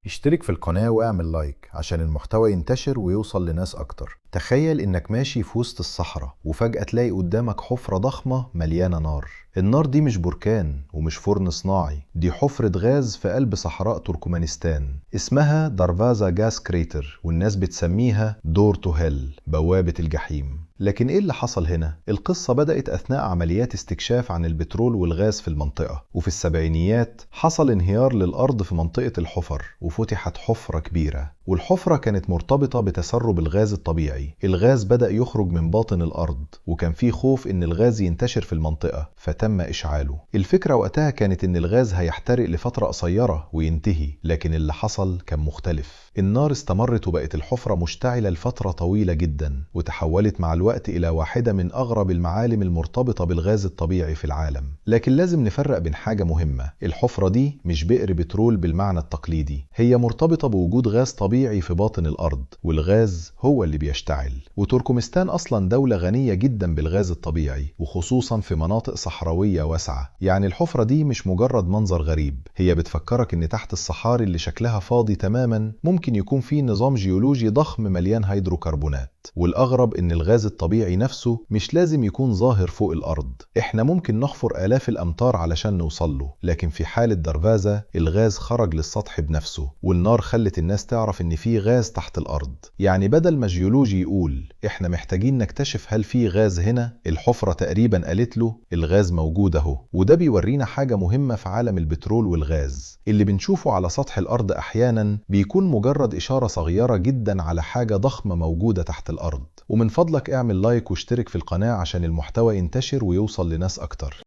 اشترك في القناة واعمل لايك عشان المحتوى ينتشر ويوصل لناس أكتر. تخيل إنك ماشي في وسط الصحراء وفجأة تلاقي قدامك حفرة ضخمة مليانة نار. النار دي مش بركان ومش فرن صناعي، دي حفرة غاز في قلب صحراء تركمانستان، اسمها دارفازا جاس كريتر، والناس بتسميها دور تو هيل، بوابة الجحيم. لكن ايه اللي حصل هنا؟ القصة بدأت أثناء عمليات استكشاف عن البترول والغاز في المنطقة، وفي السبعينيات حصل انهيار للأرض في منطقة الحفر وفتحت حفرة كبيرة، والحفرة كانت مرتبطة بتسرب الغاز الطبيعي. الغاز بدأ يخرج من باطن الأرض، وكان في خوف إن الغاز ينتشر في المنطقة فتم إشعاله. الفكرة وقتها كانت إن الغاز هيحترق لفترة قصيرة وينتهي، لكن اللي حصل كان مختلف. النار استمرت وبقت الحفرة مشتعلة لفترة طويلة جدا، وتحولت مع الوقت إلى واحدة من أغرب المعالم المرتبطة بالغاز الطبيعي في العالم. لكن لازم نفرق بين حاجة مهمة: الحفرة دي مش بئر بترول بالمعنى التقليدي، هي مرتبطة بوجود غاز طبيعي في باطن الأرض، والغاز هو اللي بيشتعل. وتركمستان أصلا دولة غنية جدا بالغاز الطبيعي، وخصوصا في مناطق صحراوية واسعة. يعني الحفرة دي مش مجرد منظر غريب، هي بتفكرك إن تحت الصحاري اللي شكلها فاضي تماما ممكن يكون فيه نظام جيولوجي ضخم مليان هيدروكربونات. والأغرب إن الغاز الطبيعي نفسه مش لازم يكون ظاهر فوق الأرض، إحنا ممكن نحفر آلاف الأمتار علشان نوصل له. لكن في حالة دارفازا الغاز خرج للسطح بنفسه، والنار خلت الناس تعرف إن في غاز تحت الأرض. يعني بدل ما جيولوجي يقول إحنا محتاجين نكتشف هل في غاز هنا، الحفرة تقريبا قالت له الغاز موجود أهو. وده بيورينا حاجة مهمة في عالم البترول والغاز: اللي بنشوفه على سطح الأرض أحيانا بيكون مجرد إشارة صغيرة جدا على حاجة ضخمة موجودة تحت الأرض. ومن فضلك اعمل لايك واشترك في القناة عشان المحتوى ينتشر ويوصل لناس أكتر.